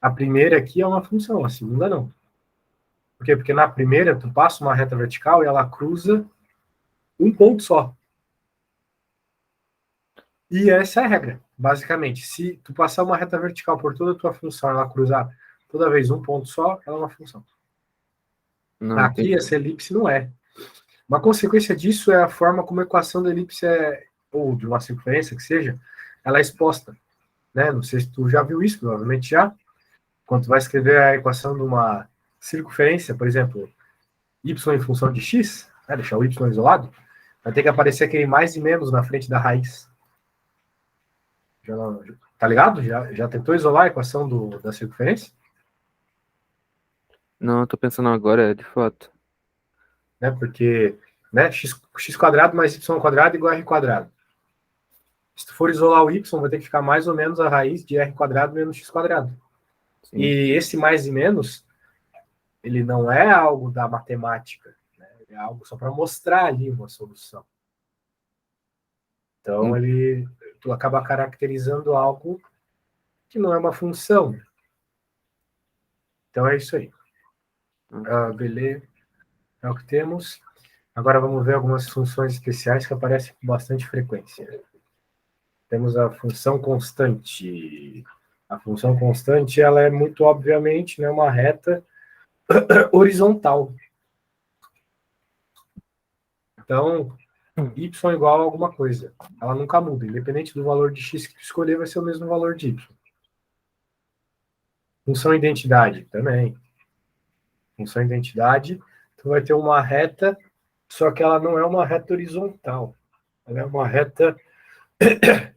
A primeira aqui é uma função, a segunda não. Por quê? Porque na primeira, tu passa uma reta vertical e ela cruza um ponto só. E essa é a regra, basicamente. Se tu passar uma reta vertical por toda a tua função, ela cruzar toda vez um ponto só, ela é uma função. Não, Aqui, entendi. essa elipse não é. Uma consequência disso é a forma como a equação da elipse é, ou de uma circunferência que seja, ela é exposta. Né? Não sei se tu já viu isso, provavelmente já. Quando tu vai escrever a equação de uma circunferência, por exemplo, y em função de x, né? Deixar o y isolado, vai ter que aparecer aquele mais e menos na frente da raiz. Já não, tá ligado? Já tentou isolar a equação da circunferência? Não, eu tô pensando agora, de fato. Né? Porque né, x quadrado mais y quadrado igual a r quadrado. Se tu for isolar o y, vai ter que ficar mais ou menos a raiz de r quadrado menos x quadrado. Sim. E esse mais e menos, ele não é algo da matemática, né? É algo só para mostrar ali uma solução. Então, Hum, tu acaba caracterizando algo que não é uma função. Então, é isso aí. Beleza, é o que temos. Agora vamos ver algumas funções especiais que aparecem com bastante frequência. Temos a função constante. A função constante, ela é muito obviamente, né, uma reta horizontal. Então, y igual a alguma coisa. Ela nunca muda. Independente do valor de x que tu escolher, vai ser o mesmo valor de y. Função identidade também. Função identidade, tu vai ter uma reta, só que ela não é uma reta horizontal. Ela é uma reta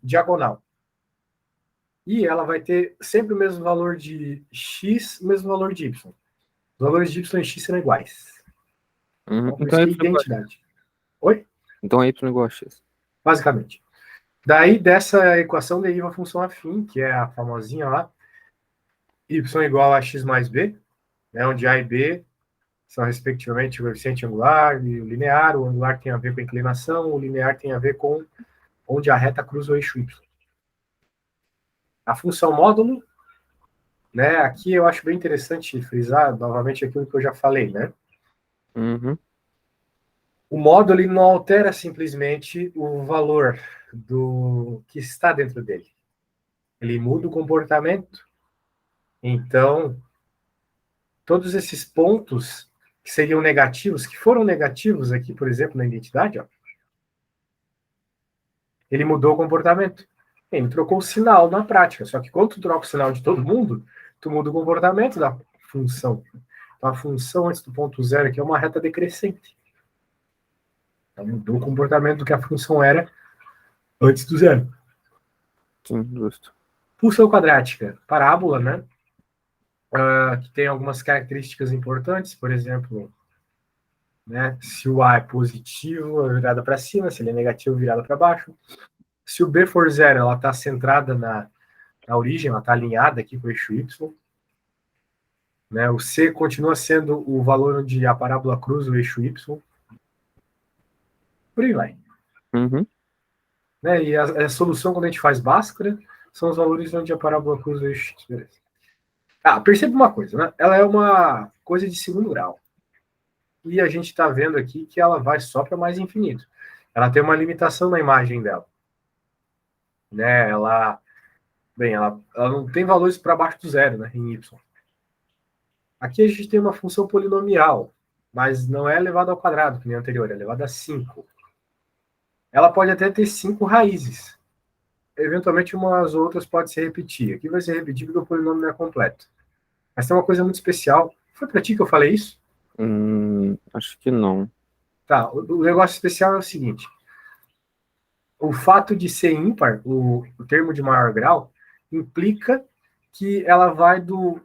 diagonal. E ela vai ter sempre o mesmo valor de x, o mesmo valor de y. Os valores de y e x serão iguais. Então, por isso Então que é é y igual a x. identidade. Oi? Então é y igual a x. Basicamente. Daí, dessa equação, deriva a função afim, que é a famosinha lá, y igual a x mais b, né, onde a e b são, respectivamente, o coeficiente angular e o linear. O angular tem a ver com a inclinação, o linear tem a ver com onde a reta cruza o eixo y. A função módulo, né, aqui eu acho bem interessante frisar novamente aquilo que eu já falei, né? Uhum. O módulo ele não altera simplesmente o valor do que está dentro dele. Ele muda o comportamento. Então, todos esses pontos que seriam negativos, que foram negativos aqui, por exemplo, na identidade, ó, ele mudou o comportamento. Ele trocou o sinal na prática. Só que quando tu troca o sinal de todo mundo, tu muda o comportamento da função. Então, a função antes do ponto zero aqui é uma reta decrescente. Então, mudou o comportamento do que a função era antes do zero. Sim, justo. Função quadrática, parábola, né? Que tem algumas características importantes, por exemplo, né? Se o A é positivo, virada para cima, se ele é negativo, virada para baixo. Se o B for zero, ela está centrada na origem, ela está alinhada aqui com o eixo Y. Né? O C continua sendo o valor onde a parábola cruza o eixo Y. Por aí vai. Uhum. Né? E a solução, quando a gente faz Bhaskara, são os valores onde a parábola cruza o eixo X. Beleza. Perceba uma coisa, né? Ela é uma coisa de segundo grau. E a gente está vendo aqui que ela vai só para mais infinito. Ela tem uma limitação na imagem dela. Né? Ela não tem valores para baixo do zero, né? Em Y. Aqui a gente tem uma função polinomial, mas não é elevada ao quadrado, que nem a anterior, é elevada a 5. Ela pode até ter 5 raízes. Eventualmente, umas outras pode se repetir. Aqui vai ser repetido porque o polinômio não é completo. Mas tem uma coisa muito especial. Foi para ti que eu falei isso? Acho que não. Tá, o negócio especial é o seguinte. O fato de ser ímpar, o termo de maior grau, implica que ela vai do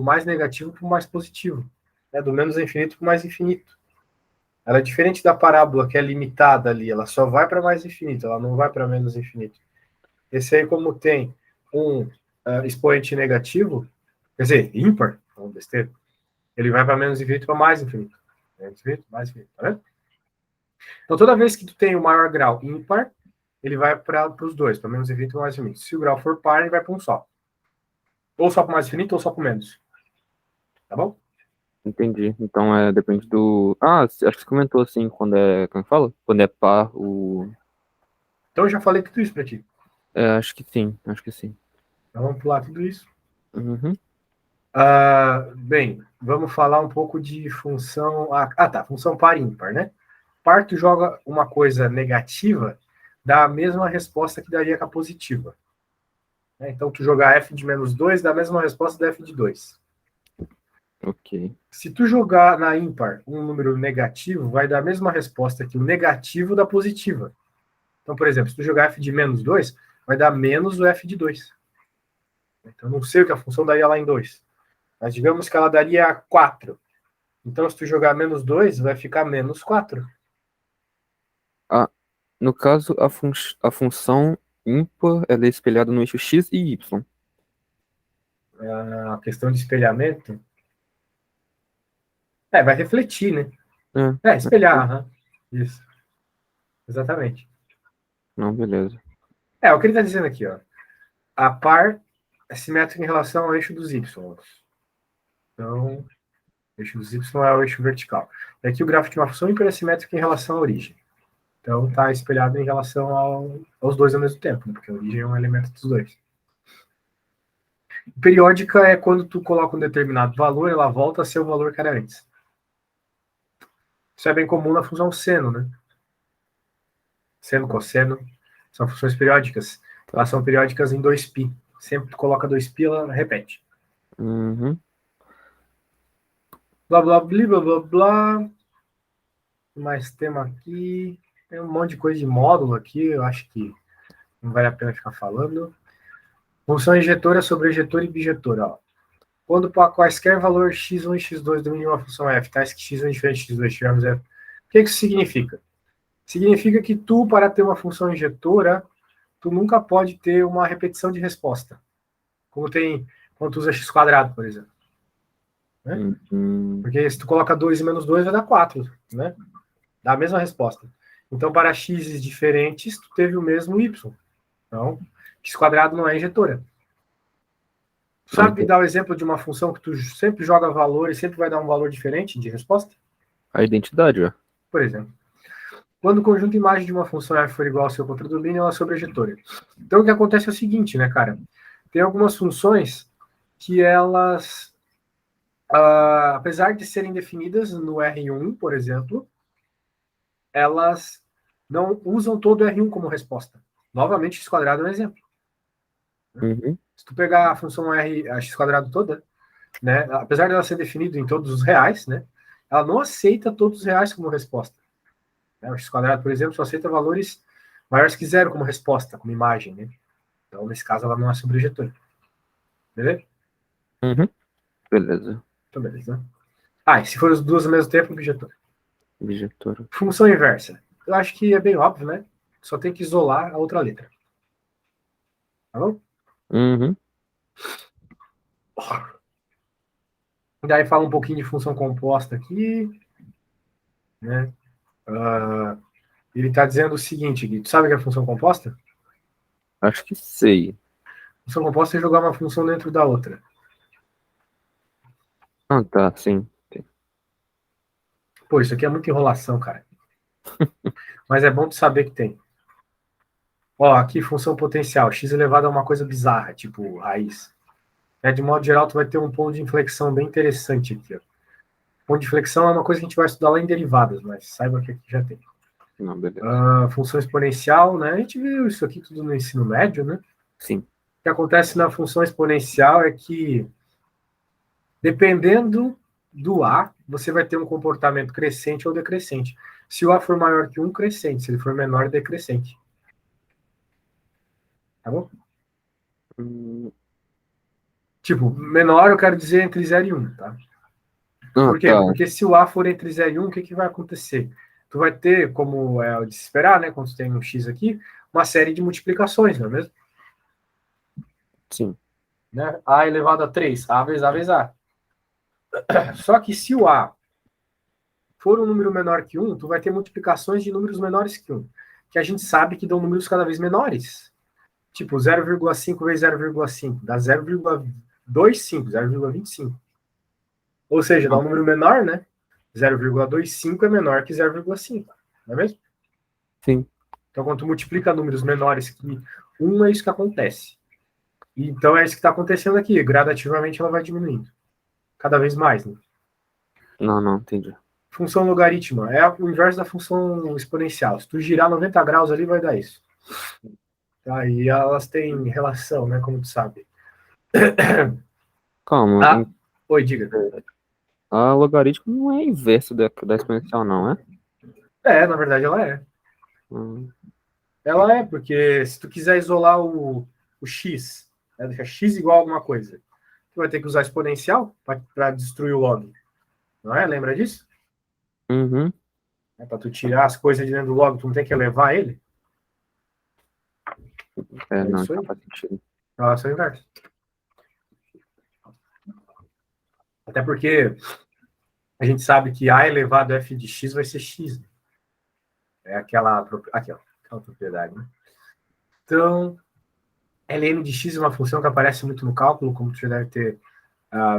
mais negativo para o mais positivo. Né? Do menos infinito para o mais infinito. Ela é diferente da parábola, que é limitada ali. Ela só vai para mais infinito, ela não vai para menos infinito. Esse aí, como tem um expoente negativo, quer dizer, ímpar, não besteira, ele vai para menos infinito para mais infinito. Menos infinito, mais infinito, tá vendo? Então, toda vez que tu tem o maior grau ímpar, ele vai para os dois, para menos infinito e mais infinito. Se o grau for par, ele vai para um só. Ou só para mais infinito ou só para menos. Tá bom? Entendi. Então depende do. Ah, acho que você comentou assim, quando é. Como é que fala? Quando é par, o. Então eu já falei tudo isso para ti. Acho que sim, acho que sim. Então vamos pular tudo isso. Uhum. Bem, vamos falar um pouco de função. Tá. Função par e ímpar, né? Par, tu joga uma coisa negativa, dá a mesma resposta que daria com a positiva. Né? Então, tu jogar f de menos 2 dá a mesma resposta da f de 2. Ok. Se tu jogar na ímpar um número negativo, vai dar a mesma resposta que o negativo da positiva. Então, por exemplo, se tu jogar f de menos 2, vai dar menos o f de 2. Então, eu não sei o que a função daria lá em 2. Mas digamos que ela daria 4. Então, se tu jogar menos 2, vai ficar menos 4. Ah, no caso, a função ímpar ela é espelhada no eixo x e y. A questão de espelhamento. Vai refletir, né? É, Espelhar. Aham. Isso, exatamente. não, beleza. O que ele está dizendo aqui, ó. A par é simétrica em relação ao eixo dos y. Então, o eixo dos y é o eixo vertical. E aqui o gráfico de uma função ímpar é simétrico em relação à origem. Então, está espelhado em relação aos dois ao mesmo tempo, né? Porque a origem é um elemento dos dois. Periódica é quando tu coloca um determinado valor, ela volta a ser o valor que era antes. Isso é bem comum na função seno, né? Seno, cosseno, são funções periódicas. Elas são periódicas em 2π. Sempre que tu coloca 2π, ela repete. Uhum. Blá, blá, blá, blá, blá, blá. Mais tema aqui. Tem um monte de coisa de módulo aqui, eu acho que não vale a pena ficar falando. Função injetora sobre ejetor e bijetora. Ó. Quando para quaisquer valor x1 e x2 domínio uma função f, tais que x1 é diferente de x2 tivermos f. O que isso significa? Significa que tu, para ter uma função injetora, tu nunca pode ter uma repetição de resposta. Como tem quando tu usa x quadrado, por exemplo. Né? Uhum. Porque se tu coloca 2 e menos 2, vai dar 4. Né? Dá a mesma resposta. Então, para x diferentes, tu teve o mesmo y. Então, x quadrado não é injetora. Sabe dar o exemplo de uma função que tu sempre joga valor e sempre vai dar um valor diferente de resposta? A identidade, ó. Por exemplo, quando o conjunto imagem de uma função f for igual ao seu contradomínio, ela é sobre ejetora. Então, o que acontece é o seguinte, né, cara? Tem algumas funções que elas, apesar de serem definidas no R1, por exemplo, elas não usam todo o R1 como resposta. Novamente, x quadrado é um exemplo. Uhum. Se tu pegar a função R, a x quadrado toda, né, apesar dela ser definida em todos os reais, né, ela não aceita todos os reais como resposta. Né? O x quadrado, por exemplo, só aceita valores maiores que zero como resposta, como imagem. Né? Então, nesse caso, ela não é sobrejetora. Beleza? Uhum. Beleza. Então, beleza. E se for as duas ao mesmo tempo, objetor. Objetor. Função inversa. Eu acho que é bem óbvio, né? Só tem que isolar a outra letra. Tá bom? Uhum. Daí fala um pouquinho de função composta aqui. Né? Ele está dizendo o seguinte, Gui, tu sabe o que é função composta? Acho que sei. Função composta é jogar uma função dentro da outra. Ah, tá, sim. Pô, isso aqui é muita enrolação, cara. Mas é bom tu saber que tem. Ó, aqui função potencial. X elevado a uma coisa bizarra, tipo raiz. De modo geral, tu vai ter um ponto de inflexão bem interessante aqui. Ó. Ponto de inflexão é uma coisa que a gente vai estudar lá em derivadas, mas saiba que aqui já tem. Não, beleza. Função exponencial, né? A gente viu isso aqui tudo no ensino médio, né? Sim. O que acontece na função exponencial é que, dependendo do A, você vai ter um comportamento crescente ou decrescente. Se o A for maior que 1, crescente. Se ele for menor, decrescente. Tá bom? Tipo, menor eu quero dizer entre 0 e 1, tá? Por quê? Tá. Porque se o A for entre 0 e 1, o que vai acontecer? Tu vai ter, como é o de se esperar, né? Quando tu tem um X aqui, uma série de multiplicações, não é mesmo? Sim. Né? A elevado a 3, A vezes A vezes A. Só que se o A for um número menor que 1, tu vai ter multiplicações de números menores que 1, que a gente sabe que dão números cada vez menores. Tipo, 0,5 vezes 0,5 dá 0,25. 0,25, 0,25. Ou seja, dá um número menor, né? 0,25 é menor que 0,5, não é mesmo? Sim. Então, quando tu multiplica números menores que 1, é isso que acontece. Então, é isso que está acontecendo aqui. Gradativamente, ela vai diminuindo. Cada vez mais, né? Não, entendi. Função logarítmica é o inverso da função exponencial. Se tu girar 90 graus ali, vai dar isso. Tá? E elas têm relação, né? Como tu sabe. Calma. Ah, oi, diga. A logaritmo não é inverso da exponencial, não, é? Na verdade, ela é. Hum, Ela é, porque se tu quiser isolar o x, né, deixar x igual a alguma coisa, tu vai ter que usar exponencial para destruir o log. Não é? Lembra disso? Uhum. Para tu tirar as coisas de dentro do log, tu não tem que elevar ele? É Não, isso aí. não faz sentido. Relação inversa. Até porque a gente sabe que a elevado a f de x vai ser x. Né? É aquela propriedade. Né? Então, ln de x é uma função que aparece muito no cálculo, como tu já deve ter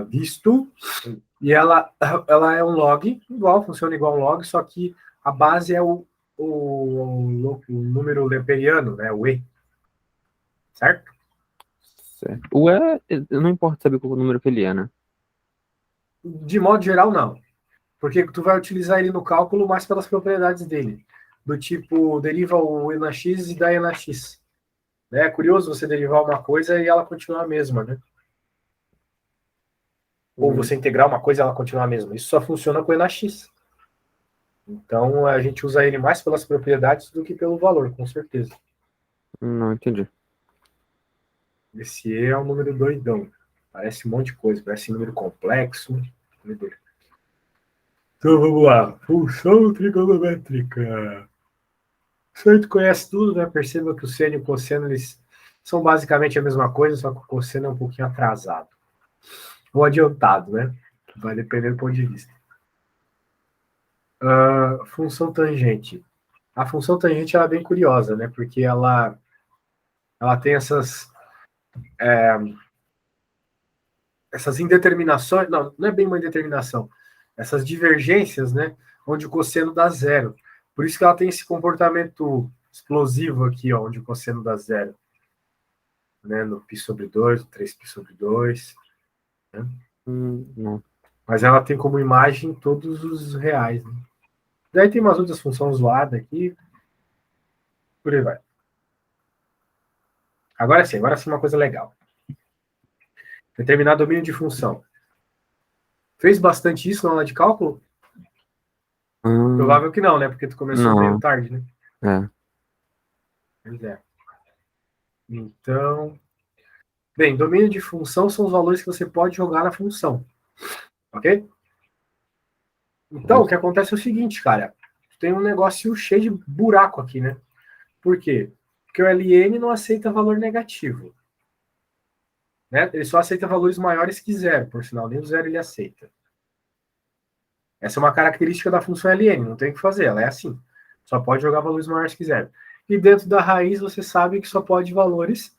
visto. E ela é um log, funciona igual um log, só que a base é o número leperiano, né? O E. Certo? Certo. O E, não importa saber qual o número que ele é, né? De modo geral, não. Porque tu vai utilizar ele no cálculo mais pelas propriedades dele. Do tipo, deriva o E na x e dá E na x. É curioso você derivar uma coisa e ela continuar a mesma, né? Ou você integrar uma coisa e ela continuar a mesma. Isso só funciona com E na x. Então, a gente usa ele mais pelas propriedades do que pelo valor, com certeza. Não entendi. Esse E é um número doidão. Parece um monte de coisa, parece um número complexo. Então vamos lá. Função trigonométrica. Você conhece tudo, né? Perceba que o seno e o cosseno eles são basicamente a mesma coisa, só que o cosseno é um pouquinho atrasado. Ou adiantado, né? Vai depender do ponto de vista. Função tangente. A função tangente ela é bem curiosa, né? Porque ela tem essas indeterminações, não é bem uma indeterminação, essas divergências, né, onde o cosseno dá zero. Por isso que ela tem esse comportamento explosivo aqui, ó, onde o cosseno dá zero. Né, no π sobre 2, no 3π sobre 2. Né? Não. Mas ela tem como imagem todos os reais. Né? Daí tem umas outras funções zoadas aqui, por aí vai. Agora sim uma coisa legal. Determinar domínio de função. Fez bastante isso na aula de cálculo? Provável que não, né? Porque tu começou meio Não. tarde, né? É. Pois é. Então, bem, domínio de função são os valores que você pode jogar na função. Ok? Então, o que acontece é o seguinte, cara. Tem um negócio cheio de buraco aqui, né? Por quê? Porque o LN não aceita valor negativo. Né? Ele só aceita valores maiores que zero, por sinal, nem o zero ele aceita. Essa é uma característica da função LN, não tem o que fazer, ela é assim. Só pode jogar valores maiores que zero. E dentro da raiz você sabe que só pode valores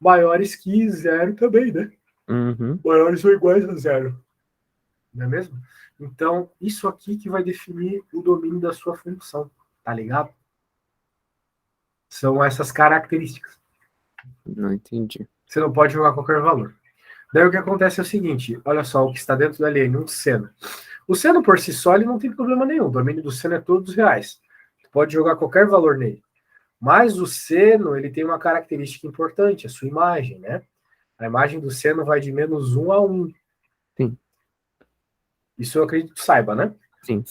maiores que zero também, né? Uhum. Maiores ou iguais a zero. Não é mesmo? Então, isso aqui que vai definir o domínio da sua função, tá ligado? São essas características. Não entendi. Você não pode jogar qualquer valor. Daí o que acontece é o seguinte, olha só o que está dentro da LN, um seno. O seno por si só ele não tem problema nenhum, o domínio do seno é todos reais. Você pode jogar qualquer valor nele. Mas o seno ele tem uma característica importante, a sua imagem, né? A imagem do seno vai de -1 a 1. Sim. Isso eu acredito que saiba, né? Sim.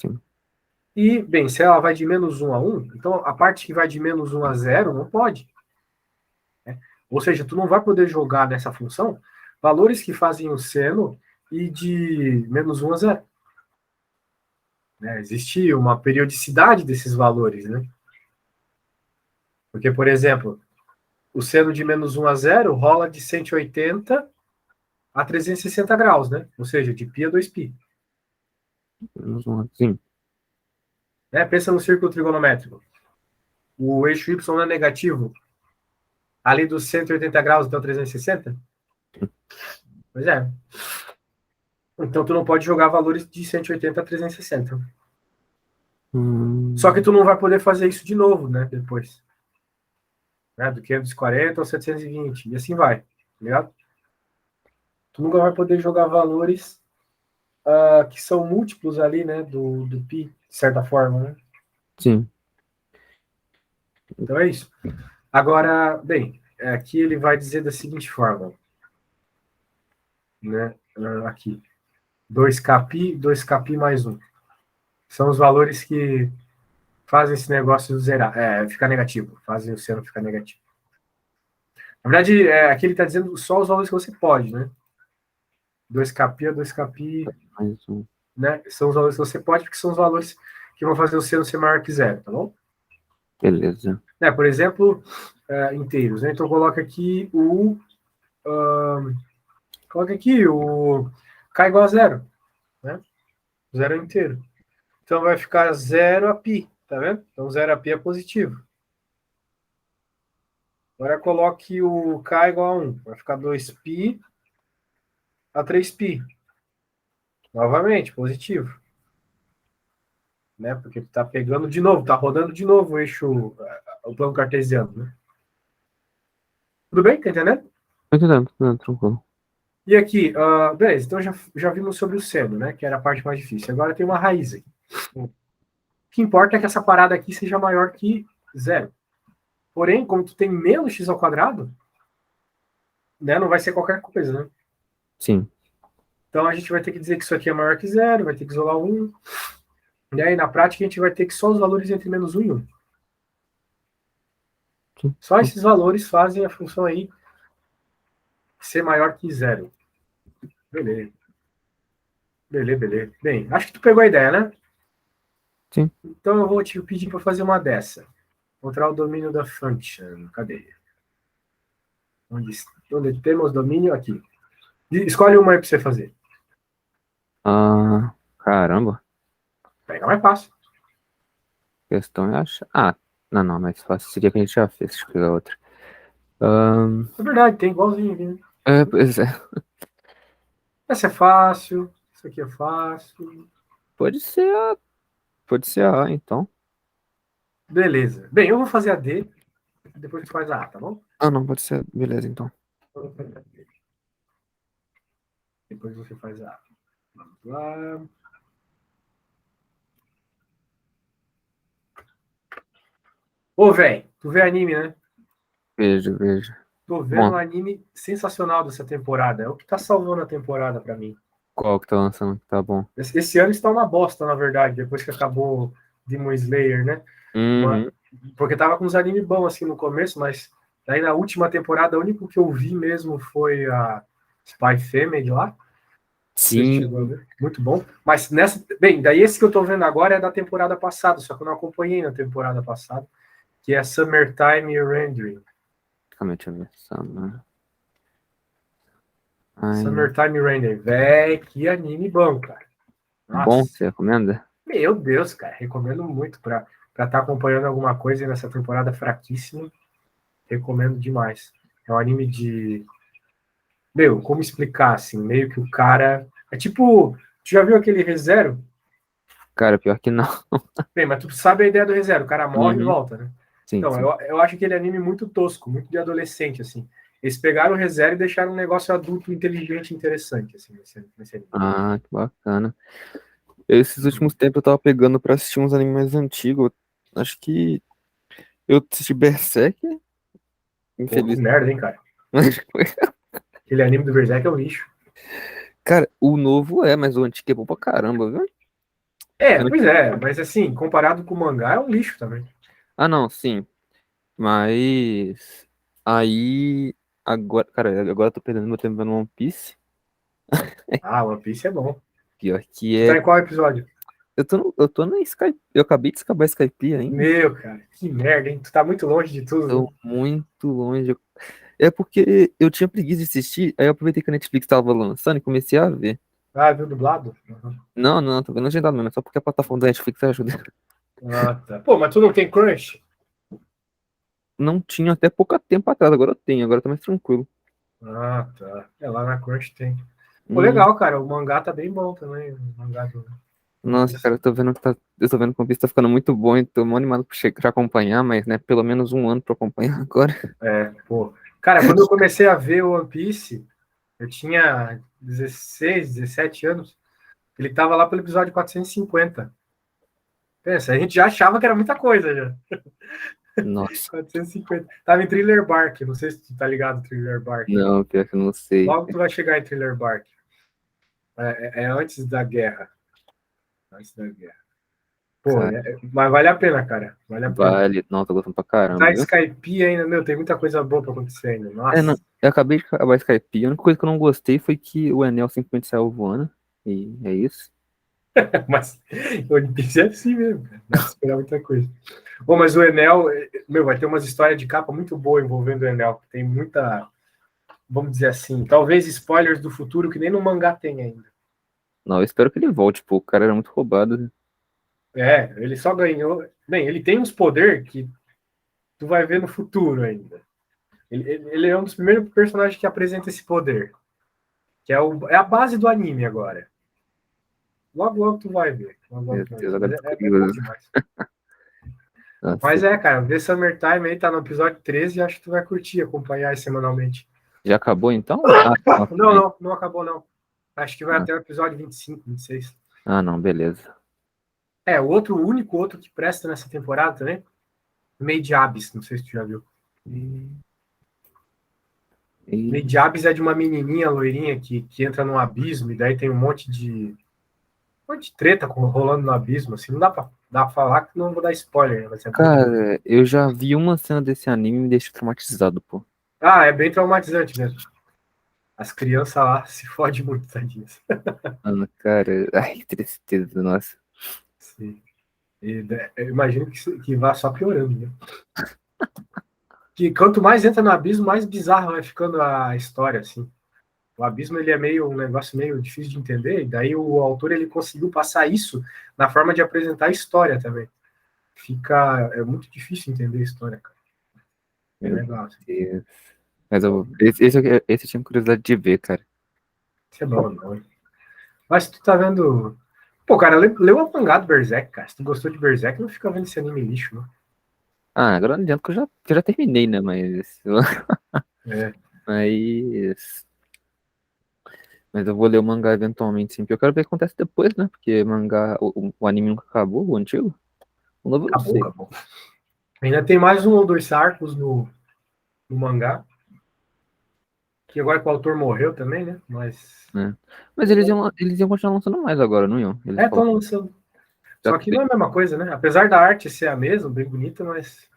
E, bem, se ela vai de -1 a 1, então a parte que vai de -1 a 0 não pode. Né? Ou seja, tu não vai poder jogar nessa função valores que fazem o seno e de -1 a 0. Né? Existe uma periodicidade desses valores, né? Porque, por exemplo, o seno de -1 a 0 rola de 180 a 360 graus, né? Ou seja, de π a 2π. Sim. Né? Pensa no círculo trigonométrico. O eixo y é negativo ali dos 180 graus até o 360? Pois é. Então tu não pode jogar valores de 180 a 360. Só que tu não vai poder fazer isso de novo, né? Depois. Né? Do 540 ao 720. E assim vai. Tá ligado? Tu nunca vai poder jogar valores que são múltiplos ali, né? Do pi, de certa forma, né? Sim. Então é isso. Agora, bem, aqui ele vai dizer da seguinte forma. Né? Aqui. 2kpi, 2kpi mais 1. São os valores que fazem esse negócio zerar, ficar negativo, fazem o seno ficar negativo. Na verdade, aqui ele está dizendo só os valores que você pode, né? 2kpi a 2kpi, Mais um. né? São os valores que você pode, porque são os valores que vão fazer o seno ser maior que zero, tá bom? Beleza. Por exemplo, inteiros, né? Então coloca aqui o k igual a zero, né? Zero é inteiro. Então vai ficar 0 a π, tá vendo? Então 0 a π é positivo. Agora coloque o k igual a 1. Vai ficar 2π a 3π. Novamente, positivo. Né? Porque está pegando de novo, está rodando de novo o eixo, o plano cartesiano. Né? Tudo bem? Tá entendendo? Tô entendendo, tranquilo. E aqui, beleza, então já vimos sobre o seno, né? Que era a parte mais difícil. Agora tem uma raiz aqui. O que importa é que essa parada aqui seja maior que zero. Porém, como tu tem menos x ao quadrado, né, não vai ser qualquer coisa, né? Sim. Então a gente vai ter que dizer que isso aqui é maior que zero, vai ter que isolar 1. E aí, na prática, a gente vai ter que só os valores entre menos 1 e 1. Sim. Só esses valores fazem a função aí ser maior que zero. Beleza. Beleza. Bem, acho que tu pegou a ideia, né? Sim. Então eu vou te pedir para fazer uma dessa. Encontrar o domínio da function. Cadê? Onde temos domínio? Aqui. Escolhe uma aí para você fazer. Caramba. Pega mais fácil. A questão é achar. Não, mais fácil seria que a gente já fez. Deixa eu pegar outra. É verdade, tem igualzinho aqui, né? Pois é. Essa é fácil. Isso aqui é fácil. Pode ser A, então. Beleza. Bem, eu vou fazer a D. Depois tu faz a A, tá bom? Não, pode ser. Beleza, então. Depois você faz a A. Vamos lá. Ô, velho, tu vê anime, né? Veja. Tô vendo um Bom, anime sensacional dessa temporada. É o que tá salvando a temporada pra mim. qual que tá lançando que tá bom? Esse ano está uma bosta, na verdade, depois que acabou Demon Slayer, né? Uhum. Porque tava com uns animes bons assim no começo, mas daí na última temporada, o único que eu vi mesmo foi a Spy Family lá. Você Sim. chegou a ver? Muito bom. Mas nessa. Bem, daí esse que eu tô vendo agora é da temporada passada, só que eu não acompanhei na temporada passada, que é Summertime Rendering. Calma aí, deixa eu ver. Summertime Rendering. Véi, que anime bom, cara. Bom, Nossa. você recomenda? Meu Deus, cara. Recomendo muito para estar acompanhando alguma coisa nessa temporada fraquíssima. Recomendo demais. É um anime de. Meu, como explicar assim? Meio que o cara. É tipo. Tu já viu aquele ReZero? Cara, pior que não. Bem, mas tu sabe a ideia do ReZero. O cara morre e Uhum. volta, né? Sim. Então, eu acho aquele anime muito tosco, muito de adolescente, assim. Eles pegaram o ReZero e deixaram um negócio adulto, inteligente e interessante, assim, nesse anime. Que bacana. Esses últimos tempos eu tava pegando pra assistir uns animes mais antigos. Acho que eu assisti Berserk, Pô, que infelizmente. merda, hein, cara? Aquele anime do Berserk é um lixo. Cara, o novo mas o antigo é bom pra caramba, viu? Pois é, mas assim, comparado com o mangá, é um lixo também. Não, sim. Mas aí agora, cara, agora eu tô perdendo meu tempo vendo One Piece. Ah, One Piece é bom. Pior que Tu tá é. em qual episódio? Eu tô na Skype. Eu acabei de acabar a Skype ainda. Meu, cara, que merda, hein? Tu tá muito longe de tudo, né? Tô muito longe. É porque eu tinha preguiça de assistir, aí eu aproveitei que a Netflix tava lançando e comecei a ver. Ah, viu dublado? Uhum. Não, tô vendo agendado mesmo, é só porque a plataforma da Netflix ajuda. Ah, tá. Pô, mas tu não tem crush? Não tinha até pouco tempo atrás, agora eu tenho, agora tá mais tranquilo. Ah, tá. É, lá na Crunch tem. Pô, Hum, legal, cara. O mangá tá bem bom também. O mangá do One nossa, Piece. cara, eu tô vendo que o One Piece tá ficando muito bom e tô muito animado pra acompanhar, mas, né, pelo menos um ano pra acompanhar agora. É, pô. Cara, quando eu comecei a ver o One Piece, eu tinha 16, 17 anos. Ele tava lá pelo episódio 450. Pensa, a gente já achava que era muita coisa já. Nossa, 450. Tava em Thriller Bark. Não sei se tu tá ligado, Thriller Bark. não, pior que eu não sei. Logo tu vai chegar em Thriller Bark. É antes da guerra. Antes da guerra. Pô, Cara, mas vale a pena, cara. Vale a pena. vale. Não, tô gostando pra caramba, Tá viu? Skype ainda, meu, tem muita coisa boa pra acontecer ainda. É, não, Nossa. eu acabei de acabar Skype. A única coisa que eu não gostei foi que o Enel simplesmente saiu voando. E é isso. Mas o One Piece é assim mesmo, cara. Dá pra esperar muita coisa. Bom, mas o Enel, meu, vai ter umas histórias de capa muito boas envolvendo o Enel. Tem muita, vamos dizer assim, talvez spoilers do futuro que nem no mangá tem ainda. Não, eu espero que ele volte, pô. O cara era muito roubado, né? É, ele só ganhou. Bem, ele tem uns poderes que tu vai ver no futuro ainda. Ele é um dos primeiros personagens que apresenta esse poder, que é a base do anime agora. Logo, logo tu vai ver. Logo, logo Meu tu vai Deus, ver. Mas agora eu tô é bom curioso. demais. Nossa, Mas é, cara, ver Summertime aí tá no episódio 13 e acho que tu vai curtir acompanhar aí semanalmente. já acabou então? Ah, não, Não, não, não acabou não. Acho que vai ah, até o episódio 25, 26. ah, não, beleza. É, o único outro que presta nessa temporada também, Made Abyss, não sei se tu já viu. E, e- Made Abyss é de uma menininha loirinha que entra num abismo e daí tem um monte de treta rolando no abismo, assim, não dá pra falar que não vou dar spoiler, né, mas é muito bom. Cara, eu já vi uma cena desse anime e me deixou traumatizado, pô. Ah, é bem traumatizante mesmo. As crianças lá se fodem muito, tadinhas. Mano, cara, ai, que tristeza, nossa. Sim. Eu imagino que vá só piorando, né? Que quanto mais entra no abismo, mais bizarro vai ficando a história, assim. O abismo ele é meio um negócio meio difícil de entender, e daí o autor ele conseguiu passar isso na forma de apresentar a história também. É muito difícil entender a história, cara. É Meu legal. Assim. Deus. Mas Bom, esse eu tinha curiosidade de ver, cara. isso é bom, não. Mas tu tá vendo. Pô, cara, leu o mangá do Berserk, cara. Se tu gostou de Berserk, não fica vendo esse anime lixo, não. Ah, agora não adianta que eu já terminei, né? Mas, É. mas, mas eu vou ler o mangá eventualmente, sim. Porque eu quero ver o que acontece depois, né? Porque o anime nunca acabou, o antigo. O novo eu não Acabou, sei, acabou. Ainda tem mais um ou dois arcos no mangá, que agora que o autor morreu também, né? Mas. né? Mas eles iam continuar lançando mais agora, não iam? Eles Estão falaram. lançando. Já Só que não é a mesma coisa, né? Apesar da arte ser a mesma, bem bonita, mas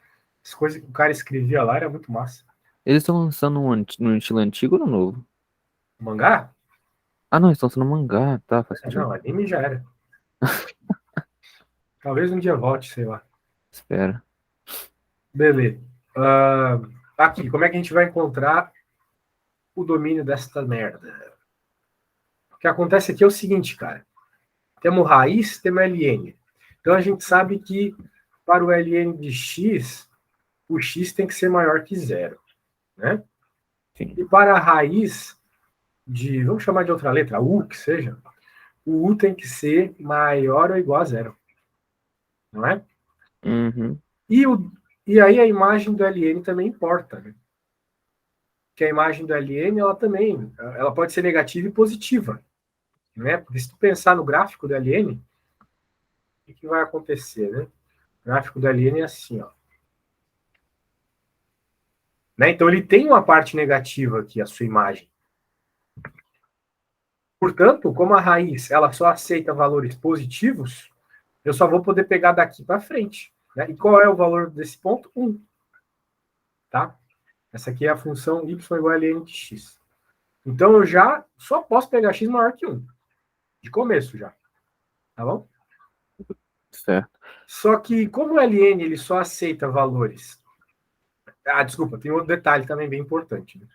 as coisas que o cara escrevia lá era muito massa. Eles estão lançando no estilo antigo ou no novo? O mangá? Ah, não, eles estão lançando mangá, tá, faz sentido. Não, anime já era. Talvez um dia volte, sei lá. Espera. Beleza. Aqui, como é que a gente vai encontrar o domínio desta merda? O que acontece aqui é o seguinte, cara. Temos raiz, temos ln. Então a gente sabe que para o ln de x, o x tem que ser maior que zero, né? Sim. E para a raiz vamos chamar de outra letra, u que seja, o u tem que ser maior ou igual a zero, não é? Uhum. E, e aí a imagem do ln também importa, né? Que a imagem do ln ela pode ser negativa e positiva, né? Porque se tu pensar no gráfico do ln, o que vai acontecer, né? O gráfico do ln é assim, ó. Né? Então ele tem uma parte negativa aqui, a sua imagem. Portanto, como a raiz ela só aceita valores positivos, eu só vou poder pegar daqui para frente. Né? E qual é o valor desse ponto? 1. Tá? Essa aqui é a função y igual a ln de x. Então eu já só posso pegar x maior que 1. De começo já. Tá bom? Certo. Só que como o ln ele só aceita valores. Ah, desculpa, tem outro detalhe também bem importante. Né?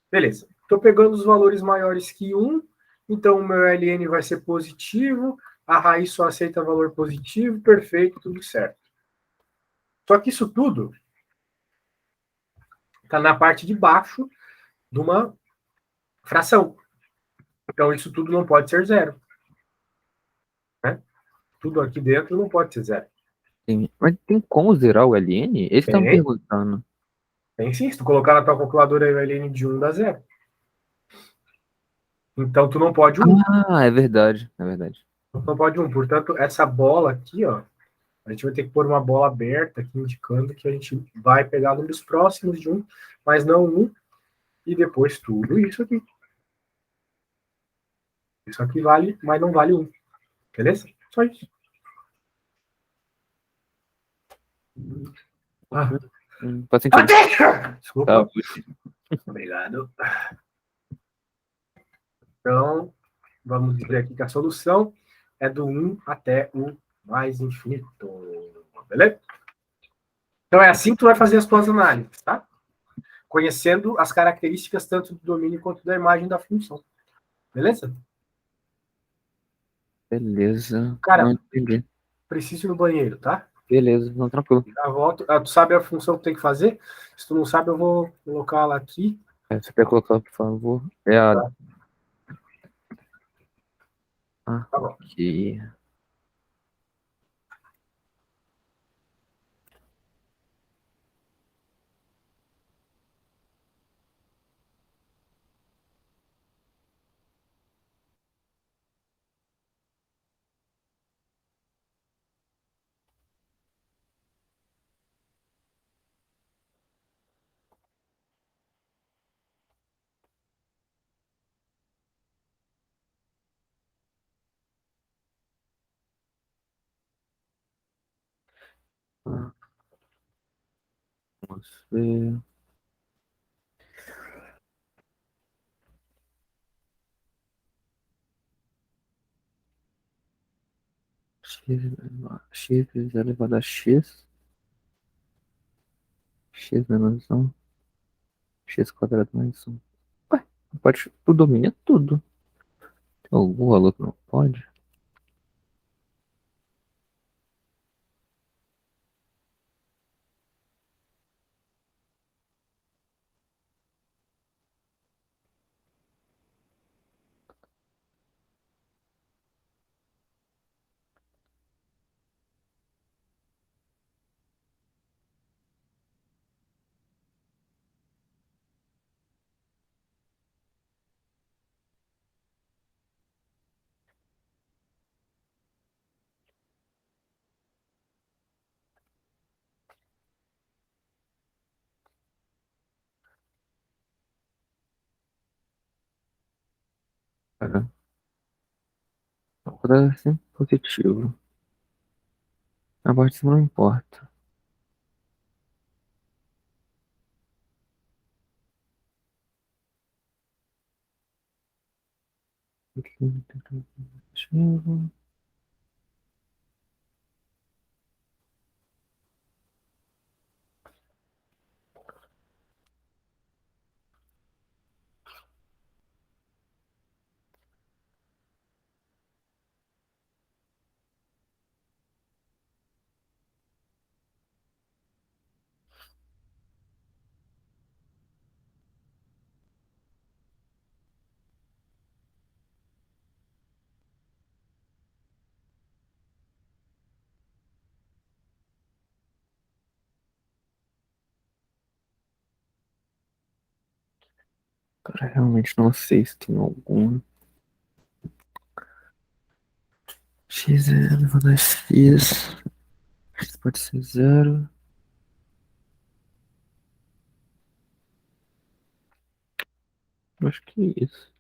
Beleza. Estou pegando os valores maiores que 1, então o meu ln vai ser positivo, a raiz só aceita valor positivo, perfeito, tudo certo. Só que isso tudo está na parte de baixo de uma fração. Então, isso tudo não pode ser zero. Né? Tudo aqui dentro não pode ser zero. Mas tem como zerar o LN? Esse tá me Tem, perguntando. tem sim. Se tu colocar na tua calculadora aí o ln de 1 dá zero. Então, tu não pode 1. Ah, é verdade, é verdade. Tu não pode 1. Portanto, essa bola aqui, ó, a gente vai ter que pôr uma bola aberta aqui, indicando que a gente vai pegar números próximos de 1, mas não 1, e depois tudo isso aqui. Isso aqui vale, mas não vale 1. Beleza? Só isso. Ah. Faz sentido. Tá, Desculpa. Obrigado. Então, vamos dizer aqui que a solução é do 1 até o mais infinito. Beleza? Então, é assim que tu vai fazer as tuas análises, tá? Conhecendo as características tanto do domínio quanto da imagem da função. Beleza? beleza. Não Cara, entendi. preciso ir no banheiro, tá? Beleza, não, tranquilo. Já volto. Ah, tu sabe a função que tem que fazer? Se tu não sabe, eu vou colocar ela aqui. Você quer colocar, por favor? É a. Tá, Ah, tá bom. ok. Ah, vamos ver. X elevado a x. X menos um. X quadrado mais um. Ué, pode, tu domina tudo. Tem algum valor que não pode? Cara, o quadrado é sempre positivo. A parte de cima não importa. Positivo. Cara, realmente não sei se tem algum. X é elevado a x. X pode ser zero. Acho que é isso.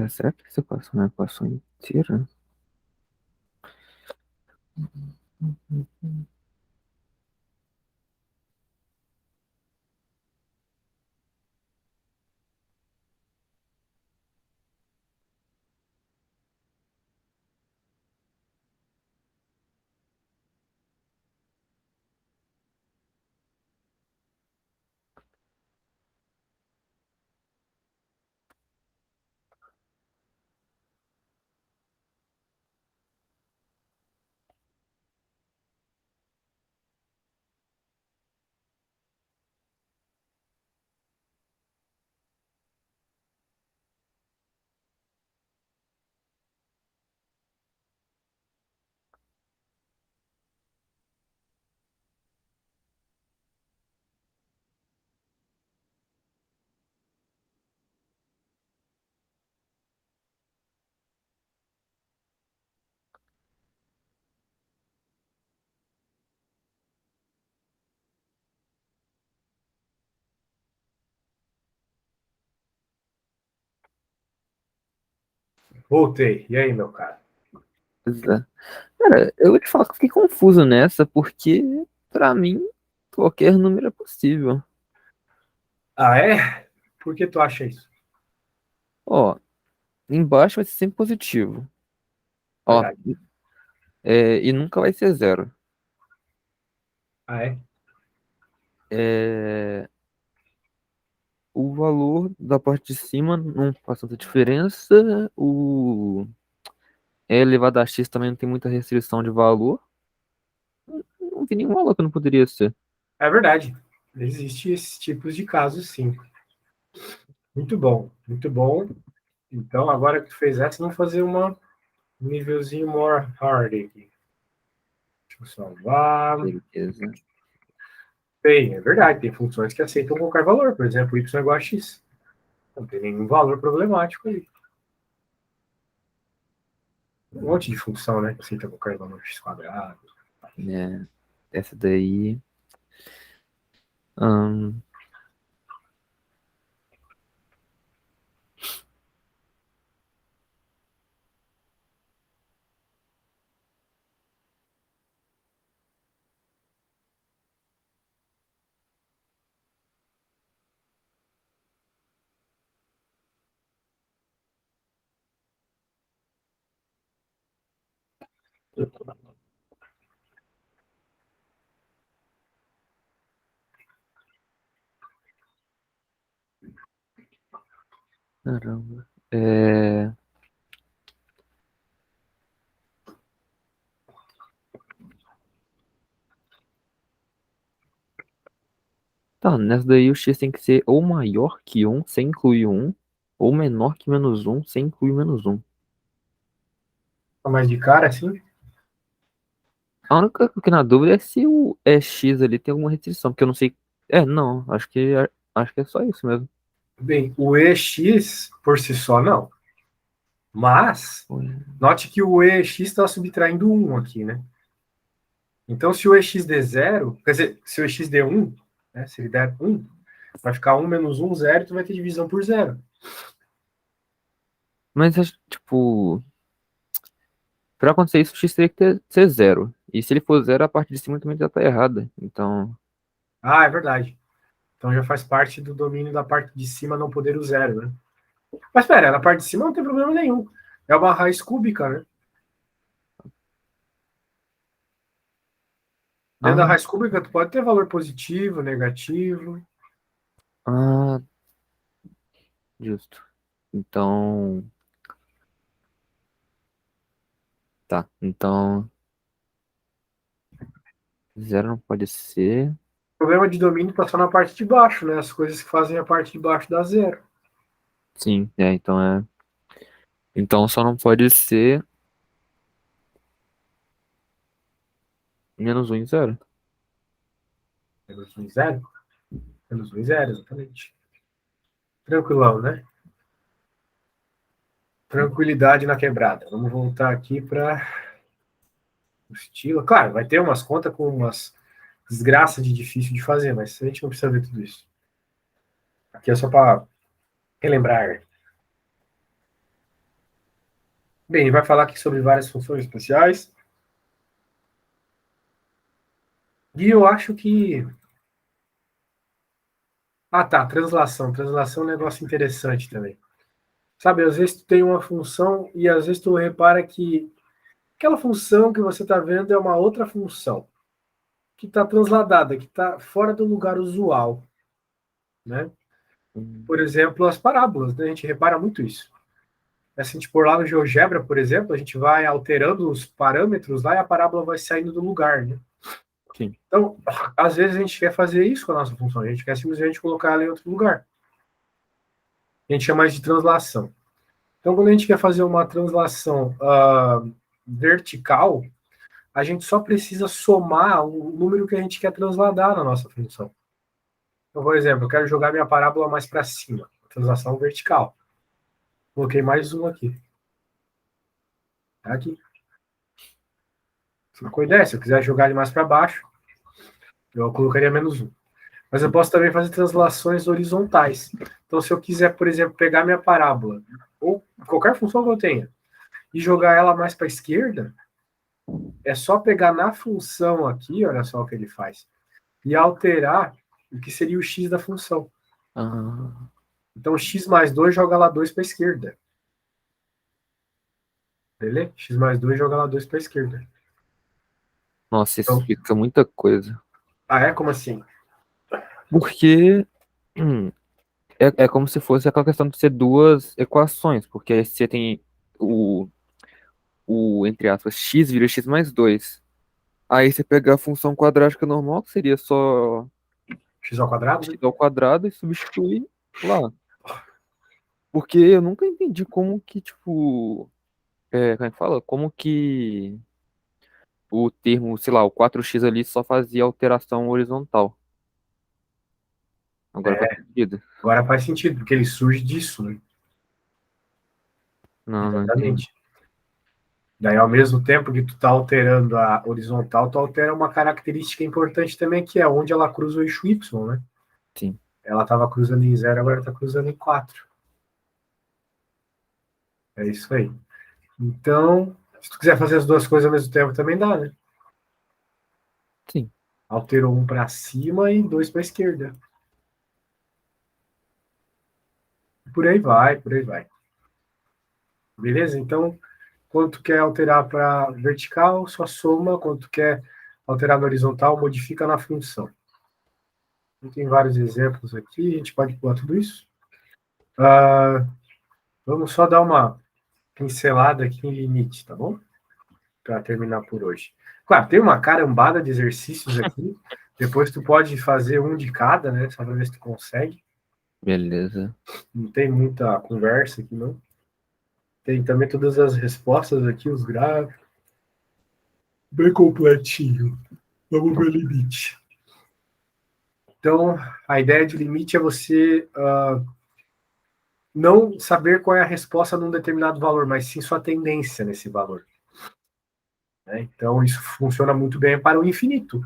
Será que essa equação é uma equação inteira? Voltei. E aí, meu cara? Pois é. Cara, eu vou te falar que eu fiquei confuso nessa, porque pra mim qualquer número é possível. Ah, é? Por que tu acha isso? Ó, embaixo vai ser sempre positivo. Ó, Verdade. e nunca vai ser zero. Ah, é? É, o valor da parte de cima não faz tanta diferença. O elevado a x também não tem muita restrição de valor. Não vi nenhum valor que não poderia ser. É verdade. Existem esses tipos de casos, sim. Muito bom, muito bom. Então, agora que tu fez essa, vamos fazer um nívelzinho more hard aqui. Deixa eu salvar. Beleza. Tem, é verdade, tem funções que aceitam qualquer valor, por exemplo, y é igual a x. Não tem nenhum valor problemático aí. Um monte de função, né? Que aceita qualquer valor x quadrado. É, essa daí. hum, caramba. Tá, nessa daí o x tem que ser ou maior que um sem incluir um, ou menor que menos um sem incluir menos um. Tá mais de cara, assim? A única que na dúvida é se o x ali tem alguma restrição, porque eu não sei. Não, acho que é só isso mesmo. Bem, o EX por si só, não. Mas, note que o EX está subtraindo um aqui, né? Então, se o EX der zero, quer dizer, se o EX der um, né? Se ele der um, vai ficar um menos um, zero, tu vai ter divisão por zero. Mas, tipo, pra acontecer isso, o x teria que ser zero. E se ele for zero, a parte de cima também já tá errada. Então, Ah, é verdade. Então já faz parte do domínio da parte de cima não poder o zero, né? Mas espera, na parte de cima não tem problema nenhum. É uma raiz cúbica, né? Dentro da ah, raiz cúbica, tu pode ter valor positivo, negativo. ah, justo. Então, tá. Então, zero não pode ser. O problema de domínio está só na parte de baixo, né? As coisas que fazem a parte de baixo dá zero. Sim, então é. Então só não pode ser menos um e zero. Menos um zero? Menos um zero, exatamente. Tranquilão, né? Tranquilidade na quebrada. Vamos voltar aqui para o estilo. Claro, vai ter umas contas com umas desgraças de difícil de fazer, mas a gente não precisa ver tudo isso. Aqui é só para relembrar. Bem, ele vai falar aqui sobre várias funções especiais. E eu acho que... Ah, tá, translação. Translação é um negócio interessante também. Sabe, às vezes tu tem uma função e às vezes tu repara que aquela função que você está vendo é uma outra função, que está transladada, que está fora do lugar usual, né? Por exemplo, as parábolas, né? A gente repara muito isso. Se a gente pôr lá no GeoGebra, por exemplo, a gente vai alterando os parâmetros lá e a parábola vai saindo do lugar, né? Sim. Então, às vezes a gente quer fazer isso com a nossa função, a gente quer simplesmente colocar ela em outro lugar. A gente chama de translação. Então, quando a gente quer fazer uma translação vertical, a gente só precisa somar o número que a gente quer transladar na nossa função. Então, por exemplo, eu quero jogar minha parábola mais para cima, translação vertical. Coloquei mais um aqui. Tá aqui. Uma ideia, se eu quiser jogar ele mais para baixo, eu colocaria menos um. Mas eu posso também fazer translações horizontais. Então, se eu quiser, por exemplo, pegar minha parábola, ou qualquer função que eu tenha, e jogar ela mais para a esquerda, é só pegar na função aqui, olha só o que ele faz, e alterar o que seria o x da função. Ah, Então, x mais 2 joga lá 2 para a esquerda. Beleza? X mais 2 joga lá 2 para a esquerda. nossa, isso Então, explica muita coisa. como assim? Porque é como se fosse aquela questão de ser duas equações, porque aí você tem entre aspas, x vira x mais 2. Aí você pega a função quadrática normal, que seria só X ao quadrado, né? x ao quadrado, e substituir lá. Porque eu nunca entendi como que, tipo, como é que fala? Como que o termo, sei lá, o 4x ali só fazia alteração horizontal. Agora faz É, sentido? agora faz sentido, porque ele surge disso, né? Não, não entendi. Exatamente. Daí, ao mesmo tempo que tu está alterando a horizontal, tu altera uma característica importante também, que é onde ela cruza o eixo Y, né? Sim. Ela estava cruzando em 0, agora está cruzando em 4. É isso aí. Então, se tu quiser fazer as duas coisas ao mesmo tempo, também dá, né? Sim. Alterou um para cima e 2 para a esquerda. Por aí vai, por aí vai. Beleza? Então, quando tu quer alterar para vertical, só soma. Quando tu quer alterar na horizontal, modifica na função. Tem vários exemplos aqui, a gente pode pular tudo isso. Vamos só dar uma pincelada aqui em limite, tá bom? Para terminar por hoje. Claro, tem uma carambada de exercícios aqui. Depois tu pode fazer um de cada, né? Só para ver se tu consegue. Beleza. Não tem muita conversa aqui, não. Tem também todas as respostas aqui, os gráficos. Bem completinho. Vamos ver o limite. Então, a ideia de limite é você não saber qual é a resposta num determinado valor, mas sim sua tendência nesse valor. Né? Então, isso funciona muito bem para o infinito,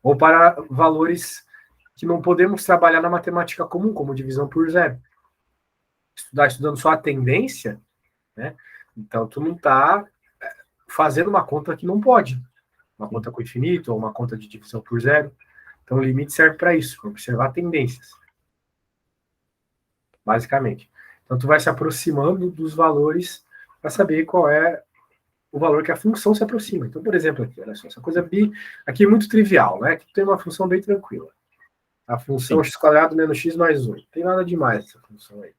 ou para valores que não podemos trabalhar na matemática comum, como divisão por zero. Estudando só a tendência, né? Então, tu não está fazendo uma conta que não pode. Uma conta com infinito, ou uma conta de divisão por zero. Então, o limite serve para isso, para observar tendências. Basicamente. Então, tu vai se aproximando dos valores para saber qual é o valor que a função se aproxima. Então, por exemplo, aqui, olha só, essa coisa aqui é muito trivial, né? Aqui tem uma função bem tranquila. A função Sim. x² menos x mais 1. Não tem nada demais essa função aí.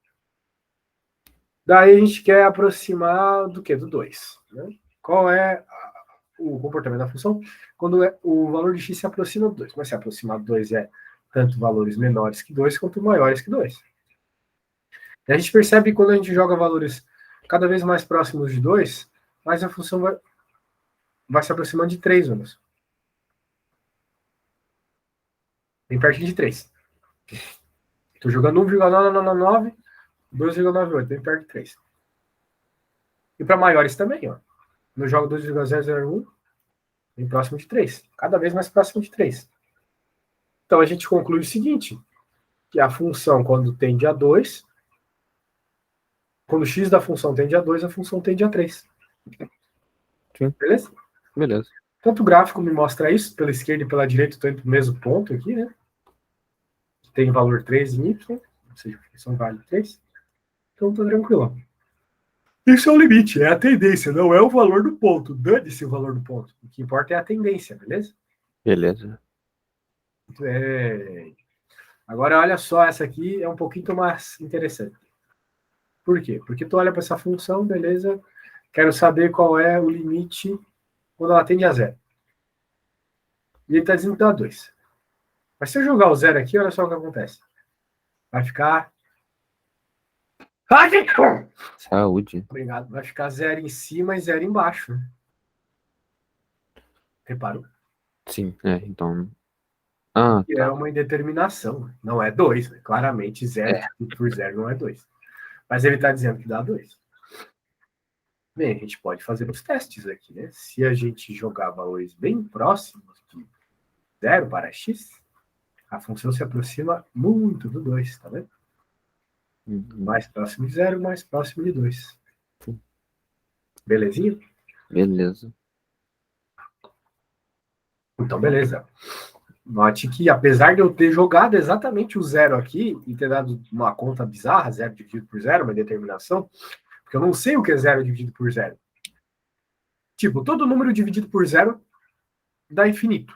Daí a gente quer aproximar do quê? Do 2. Né? Qual é o comportamento da função? Quando o valor de x se aproxima do 2. Mas se aproximar do 2 é tanto valores menores que 2 quanto maiores que 2. E a gente percebe que quando a gente joga valores cada vez mais próximos de 2, mais a função vai se aproximando de 3, vamos. Bem pertinho de 3. Estou jogando 1,999, 2,98, bem perto de 3. E para maiores também, ó. No jogo 2,001, bem próximo de 3. Cada vez mais próximo de 3. Então a gente conclui o seguinte, que a função, quando tende a 2, quando o x da função tende a 2, a função tende a 3. Sim. Beleza? Beleza. Tanto o gráfico me mostra isso, pela esquerda e pela direita, estou indo para o mesmo ponto aqui, né? Tem valor 3 em Y, ou seja, função vale 3. Então estou tranquilo. Isso é o limite, é a tendência, não é o valor do ponto. Dane-se o valor do ponto. O que importa é a tendência, beleza? Beleza. Agora, olha só, essa aqui é um pouquinho mais interessante. Por quê? Porque tu olha para essa função, beleza? Quero saber qual é o limite quando ela tende a zero. E ele está dizendo que dá 2. Mas se eu jogar o zero aqui, olha só o que acontece. Vai ficar. Saúde. Obrigado. Vai ficar zero em cima e zero embaixo. Reparou? Sim, então. Ah, Que é tá. uma indeterminação. Não é 2. Né? Claramente, zero É. por zero não é 2. Mas ele está dizendo que dá 2. Bem, a gente pode fazer os testes aqui, né? Se a gente jogar valores bem próximos de 0 para x, a função se aproxima muito do 2, tá vendo? Mais próximo de 0, mais próximo de 2. Belezinha? Beleza. Então, beleza. Note que, apesar de eu ter jogado exatamente o zero aqui e ter dado uma conta bizarra, zero dividido por zero, uma determinação, porque eu não sei o que é zero dividido por zero. Tipo, todo número dividido por zero dá infinito,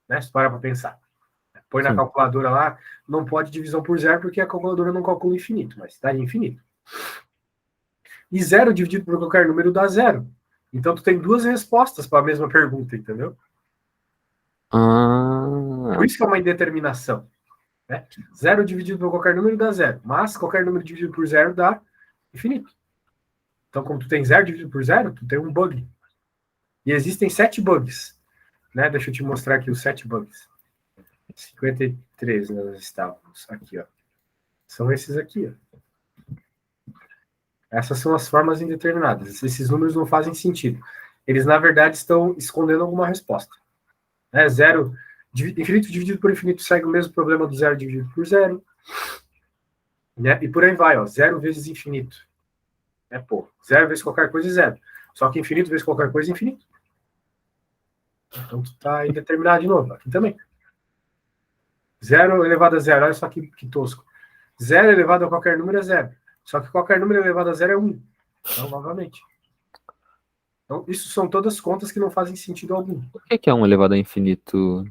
né? Se parar para pensar. Põe na Sim. calculadora lá, não pode divisão por zero porque a calculadora não calcula infinito, mas dá infinito. E zero dividido por qualquer número dá zero. Então tu tem duas respostas para a mesma pergunta, entendeu? Por Ah, isso que é uma indeterminação. Né? Zero dividido por qualquer número dá zero, mas qualquer número dividido por zero dá infinito. Então, como tu tem zero dividido por zero, tu tem um bug. E existem 7 bugs. Né? Deixa eu te mostrar aqui os 7 bugs. 53 nós estávamos aqui, ó. São esses aqui, ó. Essas são as formas indeterminadas. Esses números não fazem sentido. Eles, na verdade, estão escondendo alguma resposta. Né? Zero, infinito dividido por infinito segue o mesmo problema do zero dividido por zero. Né? E por aí vai, ó. Zero vezes infinito. Pô, zero vezes qualquer coisa é zero. Só que infinito vezes qualquer coisa é infinito. Então tu tá indeterminado de novo. Aqui também. Zero elevado a zero. Olha só que tosco. Zero elevado a qualquer número é zero. Só que qualquer número elevado a zero é 1. Então, novamente. Então, isso são todas contas que não fazem sentido algum. por que é 1 elevado a infinito?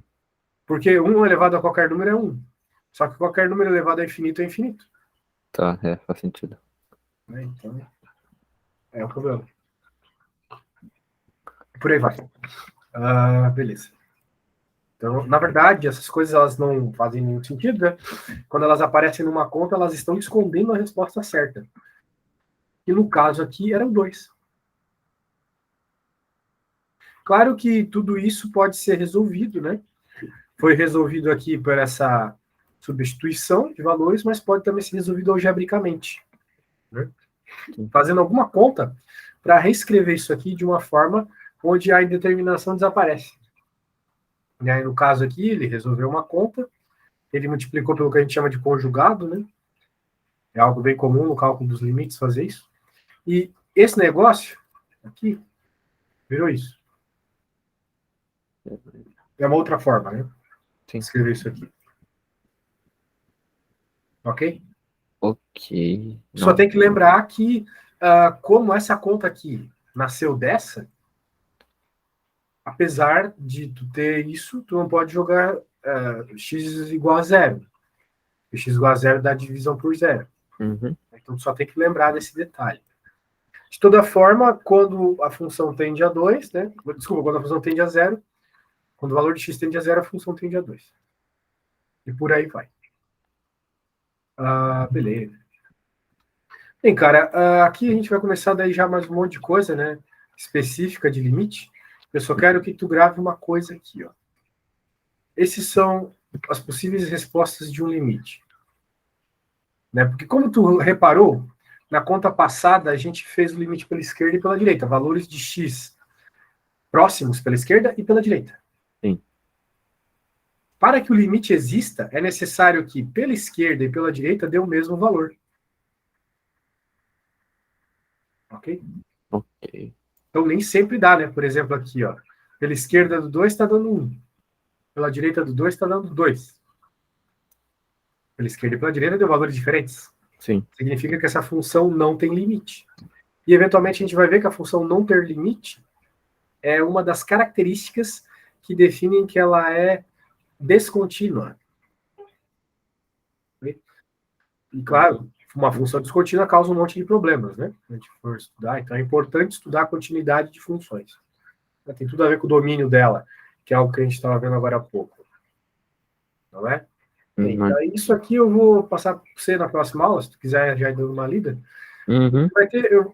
Porque 1 elevado a qualquer número é 1. Só que qualquer número elevado a infinito é infinito. Tá, faz sentido. Né? Então, é o problema. Por aí vai. Beleza. Então, na verdade, essas coisas elas não fazem nenhum sentido, né? Quando elas aparecem numa conta, elas estão escondendo a resposta certa. E no caso aqui, eram 2. Claro que tudo isso pode ser resolvido, né? Foi resolvido aqui por essa substituição de valores, mas pode também ser resolvido algebricamente. Né? Fazendo alguma conta para reescrever isso aqui de uma forma onde a indeterminação desaparece. E aí, no caso aqui, ele resolveu uma conta, ele multiplicou pelo que a gente chama de conjugado, né? É algo bem comum no cálculo dos limites fazer isso. E esse negócio aqui virou isso. É uma outra forma, né? Sim. Escrever isso aqui. Ok? Ok. Só tem que lembrar que, como essa conta aqui nasceu dessa, apesar de tu ter isso, tu não pode jogar x igual a zero. X igual a zero dá divisão por zero. Uhum. Então tu só tem que lembrar desse detalhe. De toda forma, quando a função tende a 2, né? Desculpa, quando a função tende a zero, quando o valor de x tende a zero, a função tende a 2. E por aí vai. Beleza. Bem, cara, aqui a gente vai começar daí já mais um monte de coisa, né? Específica de limite. Eu só quero que tu grave uma coisa aqui, ó. Esses são as possíveis respostas de um limite. Né? Porque como tu reparou, na conta passada a gente fez o limite pela esquerda e pela direita, valores de x próximos pela esquerda e pela direita. Sim. Para que o limite exista, é necessário que pela esquerda e pela direita dê o mesmo valor. Ok? Ok. Então nem sempre dá, né? Por exemplo, aqui, ó. Pela esquerda do 2 está dando 1. Pela direita do 2 está dando 2. Pela esquerda e pela direita deu valores diferentes. Sim. Significa que essa função não tem limite. E eventualmente a gente vai ver que a função não ter limite é uma das características que definem que ela é descontínua. E claro, uma função descontínua causa um monte de problemas, né? Se a gente for estudar, então é importante estudar a continuidade de funções. Tem tudo a ver com o domínio dela, que é algo que a gente estava vendo agora há pouco. Não é? Bem, então, isso aqui eu vou passar para você na próxima aula, se tu quiser já ir dando uma lida. Uhum.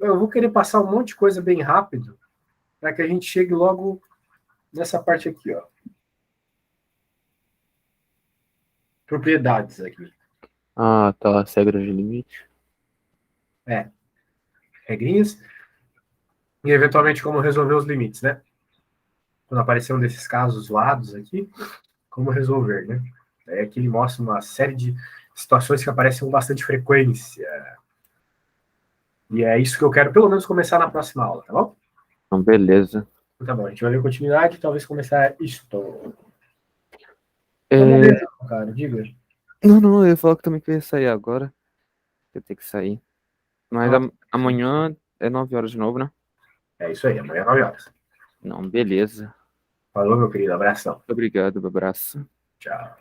Eu vou querer passar um monte de coisa bem rápido, para que a gente chegue logo nessa parte aqui, ó. Propriedades aqui. Ah, tá. As regras de limite. Regrinhas. E eventualmente como resolver os limites, né? Quando aparecer um desses casos zoados aqui, como resolver, né? É que ele mostra uma série de situações que aparecem com bastante frequência. E é isso que eu quero, pelo menos, começar na próxima aula, tá bom? Então, beleza. Tá bom, a gente vai ver continuidade, talvez começar isto. É... Então, beleza, cara, diga. Não, eu ia falar que também que eu ia sair agora. Eu tenho que sair. Mas Nossa, amanhã é 9 horas de novo, né? é isso aí, amanhã 9 horas. Não, beleza. Falou, meu querido, abração. Obrigado, um abraço. Tchau.